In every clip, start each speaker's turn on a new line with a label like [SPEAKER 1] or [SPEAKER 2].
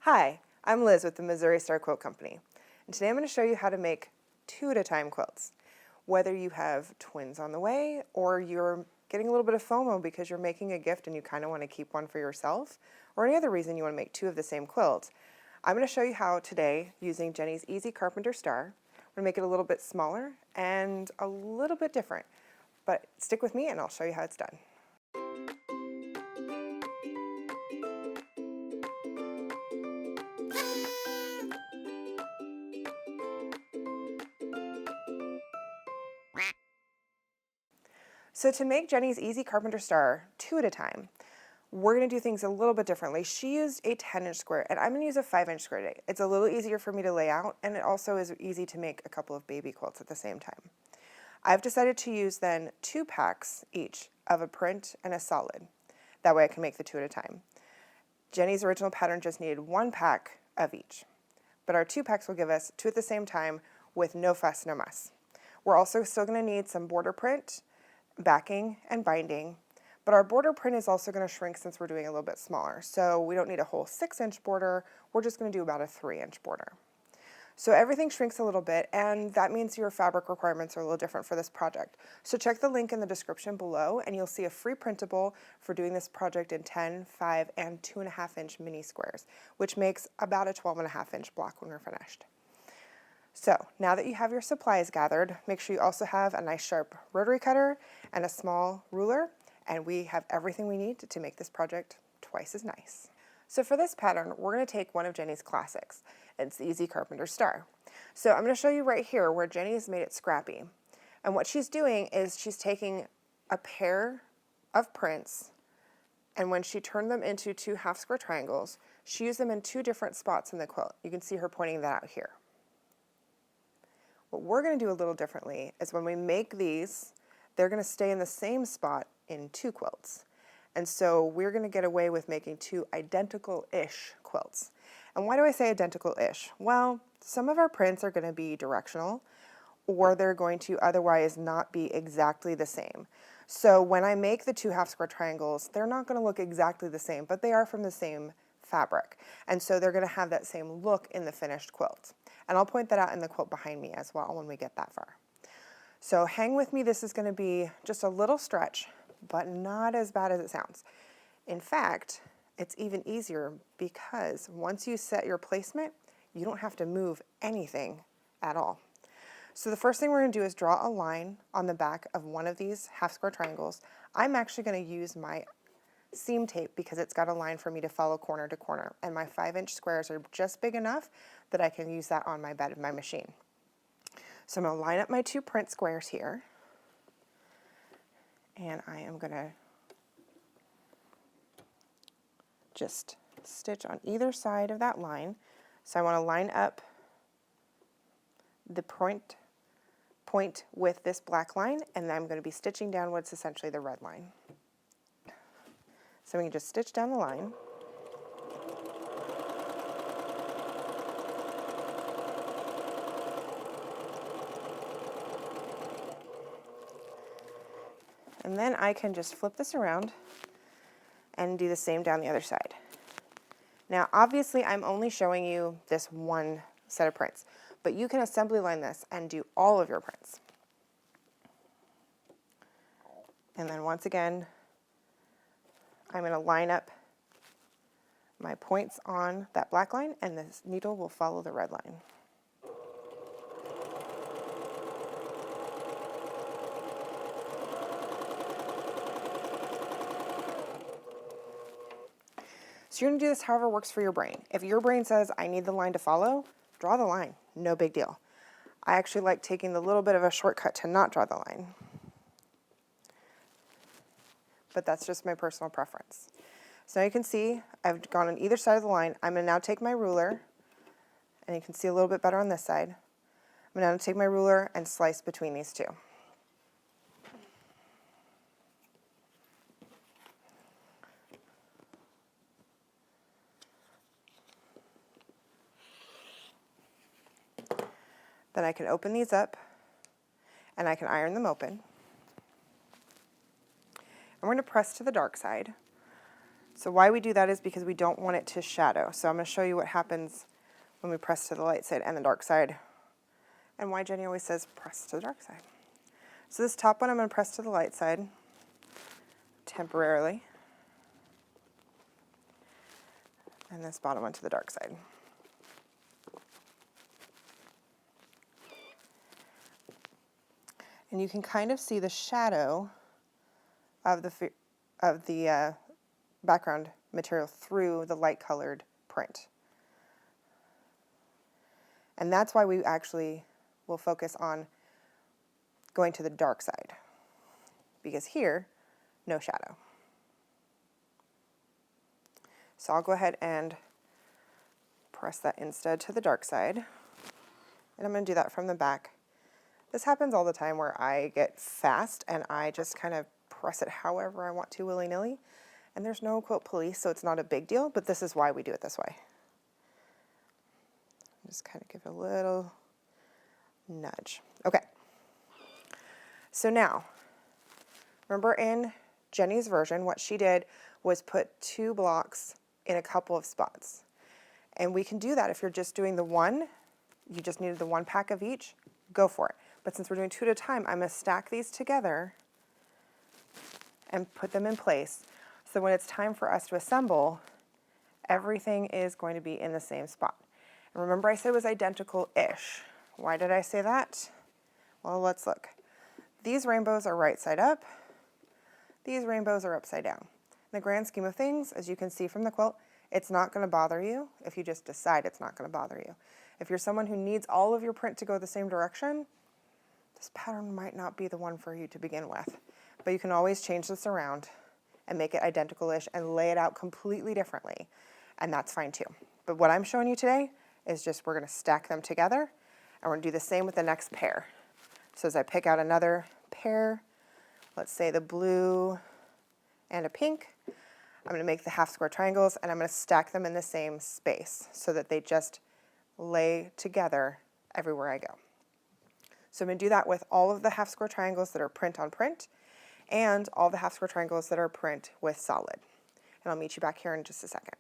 [SPEAKER 1] Hi, I'm Liz with the Missouri Star Quilt Company, and today I'm going to show you how to make 2-at-a-time quilts. Whether you have twins on the way or you're getting a little bit of FOMO because you're making a gift and you kind of want to keep one for yourself, or any other reason you want to make 2 of the same quilt, I'm going to show you how today, using Jenny's Easy Carpenter Star, I'm going to make it a little bit smaller and a little bit different. But stick with me and I'll show you how it's done. So to make Jenny's Easy Carpenter Star 2-at-a-time, we're going to do things a little bit differently. She used a 10-inch square, and I'm going to use a 5-inch square today. It's a little easier for me to lay out, and it also is easy to make a couple of baby quilts at the same time. I've decided to use then 2 packs each of a print and a solid. That way I can make the 2-at-a-time. Jenny's original pattern just needed 1 pack of each, but our 2 packs will give us 2 at the same time with no fuss, no muss. We're also still going to need some border print, backing, and binding, but our border print is also going to shrink since we're doing a little bit smaller. So we don't need a whole 6-inch border, we're just going to do about a 3-inch border. So everything shrinks a little bit, and that means your fabric requirements are a little different for this project. So check the link in the description below, and you'll see a free printable for doing this project in 10, 5, and 2.5-inch mini squares, which makes about a 12.5-inch block when we're finished. So now that you have your supplies gathered, make sure you also have a nice sharp rotary cutter and a small ruler, and we have everything we need to make this project twice as nice. So for this pattern, we're going to take one of Jenny's classics. It's the Easy Carpenter Star. So I'm going to show you right here where Jenny has made it scrappy. And what she's doing is she's taking a pair of prints, and when she turned them into 2 half-square triangles, she used them in 2 different spots in the quilt. You can see her pointing that out here. What we're going to do a little differently is when we make these, they're going to stay in the same spot in 2 quilts. And so we're going to get away with making 2 identical-ish quilts. And why do I say identical-ish? Well, some of our prints are going to be directional, or they're going to otherwise not be exactly the same. So when I make the 2 half-square triangles, they're not going to look exactly the same, but they are from the same fabric. And so they're going to have that same look in the finished quilt. And I'll point that out in the quilt behind me as well when we get that far. So hang with me, this is going to be just a little stretch, but not as bad as it sounds. In fact, it's even easier because once you set your placement, you don't have to move anything at all. So the first thing we're going to do is draw a line on the back of one of these half-square triangles. I'm actually going to use my seam tape because it's got a line for me to follow corner to corner, and my 5-inch squares are just big enough that I can use that on my bed of my machine. So I'm going to line up my 2 print squares here, and I am going to just stitch on either side of that line. So I want to line up the point with this black line, and then I'm going to be stitching down what's essentially the red line. So we can just stitch down the line. And then I can just flip this around and do the same down the other side. Now, obviously, I'm only showing you this one set of prints, but you can assembly line this and do all of your prints. And then once again, I'm going to line up my points on that black line, and this needle will follow the red line. So you're going to do this however works for your brain. If your brain says, I need the line to follow, draw the line. No big deal. I actually like taking the little bit of a shortcut to not draw the line. But that's just my personal preference. So now you can see I've gone on either side of the line. I'm going to now take my ruler, and you can see a little bit better on this side. I'm going to take my ruler and slice between these 2. Then I can open these up, and I can iron them open. And we're going to press to the dark side. So why we do that is because we don't want it to shadow. So I'm going to show you what happens when we press to the light side and the dark side, and why Jenny always says press to the dark side. So this top one I'm going to press to the light side temporarily, and this bottom one to the dark side. And you can kind of see the shadow of the background material through the light colored print. And that's why we actually will focus on going to the dark side, because here, no shadow. So I'll go ahead and press that instead to the dark side. And I'm going to do that from the back. This happens all the time where I get fast and I just kind of press it however I want to willy-nilly. And there's no quilt police, so it's not a big deal, but this is why we do it this way. Just kind of give it a little nudge. Okay. So now, remember in Jenny's version, what she did was put 2 blocks in a couple of spots. And we can do that if you're just doing the one, you just needed the 1 pack of each, go for it. But since we're doing 2 at a time, I'm going to stack these together and put them in place. So when it's time for us to assemble, everything is going to be in the same spot. And remember I said it was identical-ish. Why did I say that? Well, let's look. These rainbows are right side up. These rainbows are upside down. In the grand scheme of things, as you can see from the quilt, it's not going to bother you if you just decide it's not going to bother you. If you're someone who needs all of your print to go the same direction, this pattern might not be the one for you to begin with. But you can always change this around and make it identical-ish and lay it out completely differently. And that's fine too. But what I'm showing you today is just we're going to stack them together, and we're going to do the same with the next pair. So as I pick out another pair, let's say the blue and a pink, I'm going to make the half square triangles, and I'm going to stack them in the same space so that they just lay together everywhere I go. So I'm going to do that with all of the half square triangles that are print on print and all the half square triangles that are print with solid. And I'll meet you back here in just a second.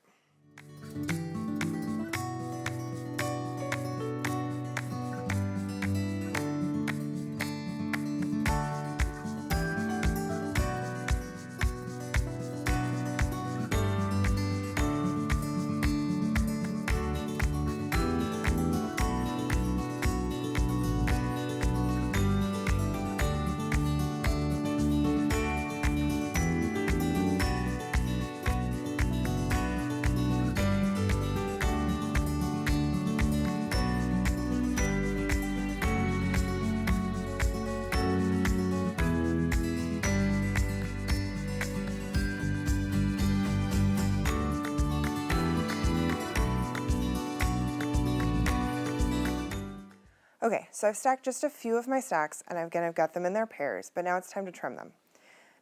[SPEAKER 1] Okay, so I've stacked just a few of my stacks, and again, I've got them in their pairs, but now it's time to trim them.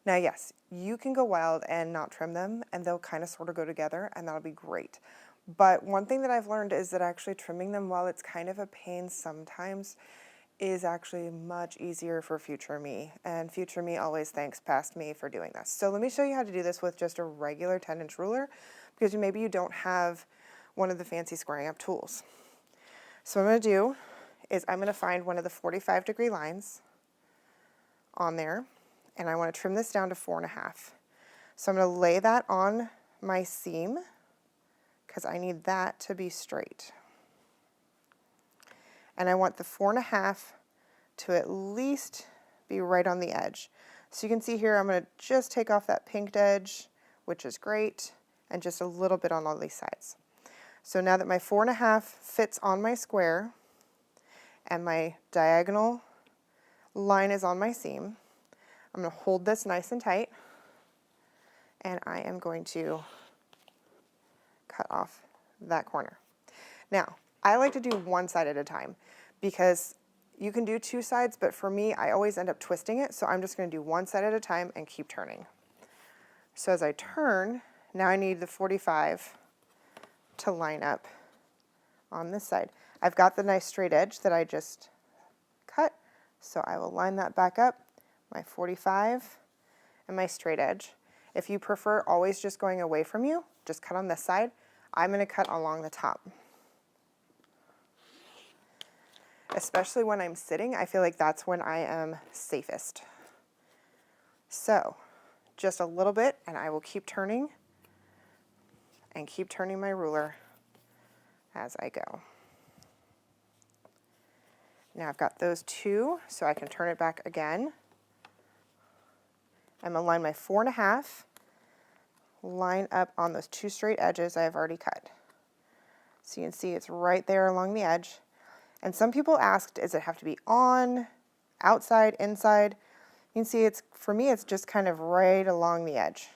[SPEAKER 1] Now, yes, you can go wild and not trim them, and they'll kind of sort of go together, and that'll be great. But one thing that I've learned is that actually trimming them, while it's kind of a pain sometimes, is actually much easier for future me, and future me always thanks past me for doing this. So let me show you how to do this with just a regular 10-inch ruler, because maybe you don't have one of the fancy squaring up tools. So what I'm going to do is I'm going to find one of the 45-degree lines on there, and I want to trim this down to 4.5. So I'm going to lay that on my seam because I need that to be straight. And I want the 4.5 to at least be right on the edge. So you can see here I'm going to just take off that pinked edge, which is great, and just a little bit on all these sides. So now that my 4.5 fits on my square, and my diagonal line is on my seam, I'm going to hold this nice and tight, and I am going to cut off that corner. Now, I like to do one side at a time because you can do 2 sides, but for me, I always end up twisting it, so I'm just going to do one side at a time and keep turning. So as I turn, now I need the 45 to line up on this side. I've got the nice straight edge that I just cut, so I will line that back up, my 45 and my straight edge. If you prefer always just going away from you, just cut on this side. I'm going to cut along the top. Especially when I'm sitting, I feel like that's when I am safest. So just a little bit, and I will keep turning and keep turning my ruler as I go. Now I've got those two, so I can turn it back again. I'm going to line my 4.5, line up on those 2 straight edges I have already cut. So you can see it's right there along the edge. And some people asked, does it have to be on, outside, inside? You can see for me, it's just kind of right along the edge.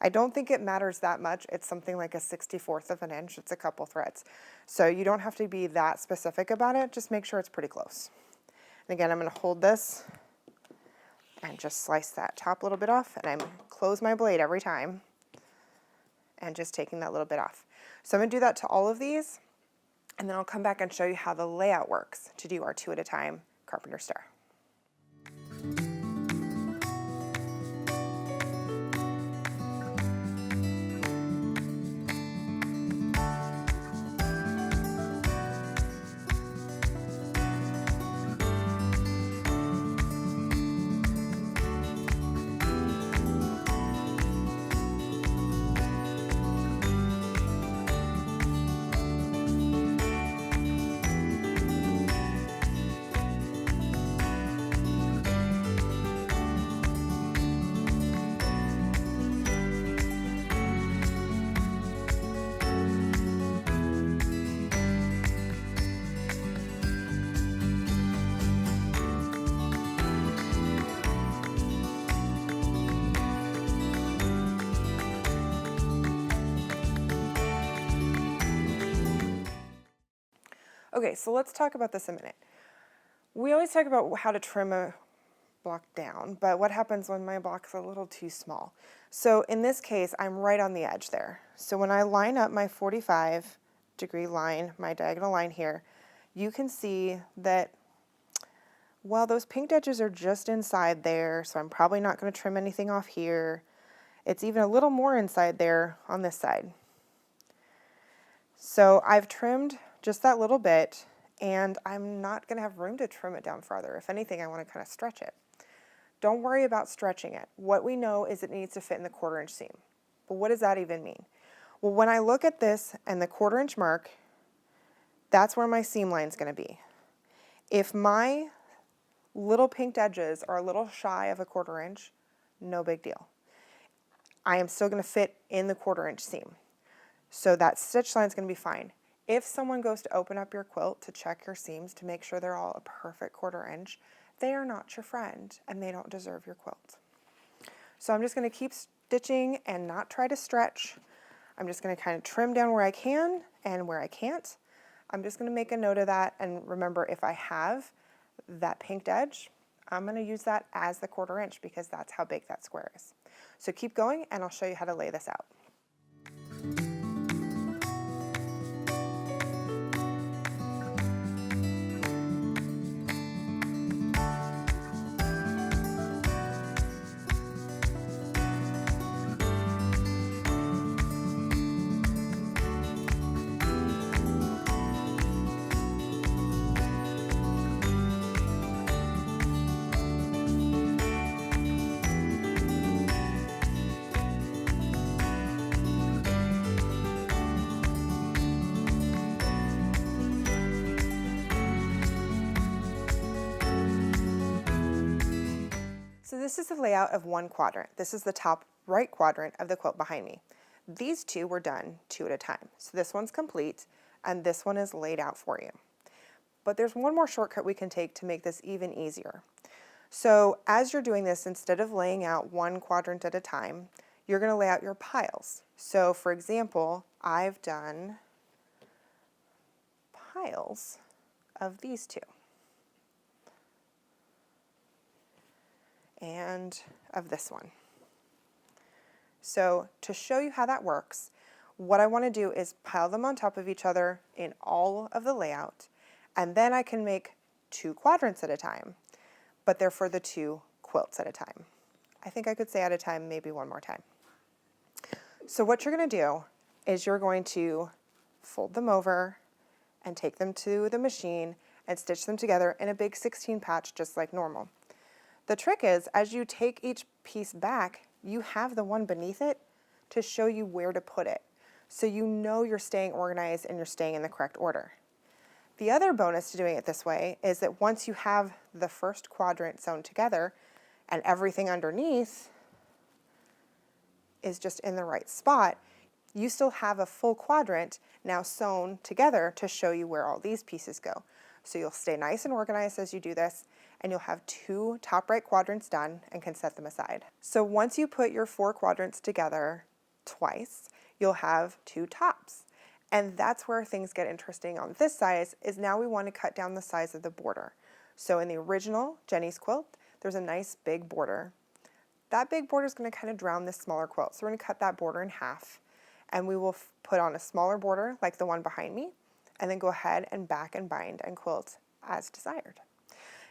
[SPEAKER 1] I don't think it matters that much. It's something like a 1/64 of an inch. It's a couple threads. So you don't have to be that specific about it. Just make sure it's pretty close. And again, I'm going to hold this and just slice that top little bit off. And I'm close my blade every time and just taking that little bit off. So I'm going to do that to all of these. And then I'll come back and show you how the layout works to do our 2 at a time Carpenter star. Okay, so let's talk about this a minute. We always talk about how to trim a block down, but what happens when my block's a little too small? So in this case, I'm right on the edge there. So when I line up my 45-degree line, my diagonal line here, you can see that, well, those pinked edges are just inside there, so I'm probably not going to trim anything off here. It's even a little more inside there on this side. So I've trimmed just that little bit, and I'm not going to have room to trim it down farther. If anything, I want to kind of stretch it. Don't worry about stretching it. What we know is it needs to fit in the 1/4 inch seam. But what does that even mean? Well, when I look at this and the 1/4 inch mark, that's where my seam line is going to be. If my little pinked edges are a little shy of a 1/4 inch, no big deal. I am still going to fit in the 1/4 inch seam. So that stitch line is going to be fine. If someone goes to open up your quilt to check your seams to make sure they're all a perfect 1/4 inch, they are not your friend and they don't deserve your quilt. So I'm just going to keep stitching and not try to stretch. I'm just going to kind of trim down where I can and where I can't. I'm just going to make a note of that, and remember, if I have that pinked edge, I'm going to use that as the 1/4 inch because that's how big that square is. So keep going and I'll show you how to lay this out. So this is the layout of one quadrant. This is the top right quadrant of the quilt behind me. These two were done 2 at a time. So this one's complete and this one is laid out for you. But there's one more shortcut we can take to make this even easier. So as you're doing this, instead of laying out one quadrant at a time, you're going to lay out your piles. So for example, I've done piles of these two. And of this one. So to show you how that works, what I want to do is pile them on top of each other in all of the layout, and then I can make 2 quadrants at a time, but they're for the 2 quilts at a time. I think I could say at a time, maybe one more time. So what you're going to do is you're going to fold them over and take them to the machine and stitch them together in a big 16 patch just like normal. The trick is, as you take each piece back, you have the one beneath it to show you where to put it. So you know you're staying organized and you're staying in the correct order. The other bonus to doing it this way is that once you have the first quadrant sewn together and everything underneath is just in the right spot, you still have a full quadrant now sewn together to show you where all these pieces go. So you'll stay nice and organized as you do this, and you'll have 2 top right quadrants done and can set them aside. So once you put your 4 quadrants together twice, you'll have 2 tops. And that's where things get interesting on this size, is now we want to cut down the size of the border. So in the original Jenny's quilt, there's a nice big border. That big border is going to kind of drown this smaller quilt. So we're going to cut that border in half, and we will put on a smaller border like the one behind me, and then go ahead and back and bind and quilt as desired.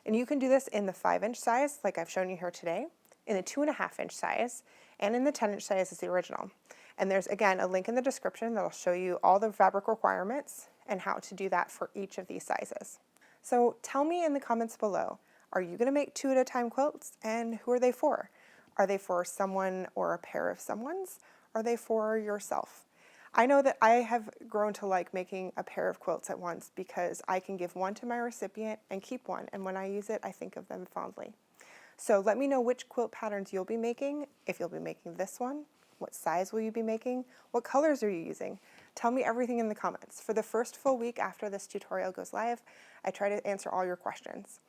[SPEAKER 1] And you can do this in the 5-inch size, like I've shown you here today, in the 2.5-inch size, and in the 10-inch size as the original. And there's, again, a link in the description that'll show you all the fabric requirements and how to do that for each of these sizes. So tell me in the comments below, are you going to make 2 at a time quilts, and who are they for? Are they for someone or a pair of someone's? Are they for yourself? I know that I have grown to like making a pair of quilts at once because I can give one to my recipient and keep one, and when I use it, I think of them fondly. So let me know which quilt patterns you'll be making, if you'll be making this one, what size will you be making, what colors are you using? Tell me everything in the comments. For the first full week after this tutorial goes live, I try to answer all your questions.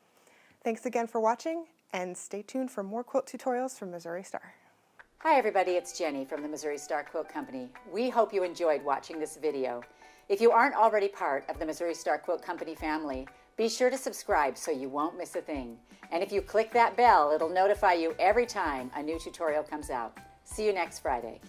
[SPEAKER 1] Thanks again for watching, and stay tuned for more quilt tutorials from Missouri Star.
[SPEAKER 2] Hi everybody, it's Jenny from the Missouri Star Quilt Company. We hope you enjoyed watching this video. If you aren't already part of the Missouri Star Quilt Company family, be sure to subscribe so you won't miss a thing. And if you click that bell, it'll notify you every time a new tutorial comes out. See you next Friday.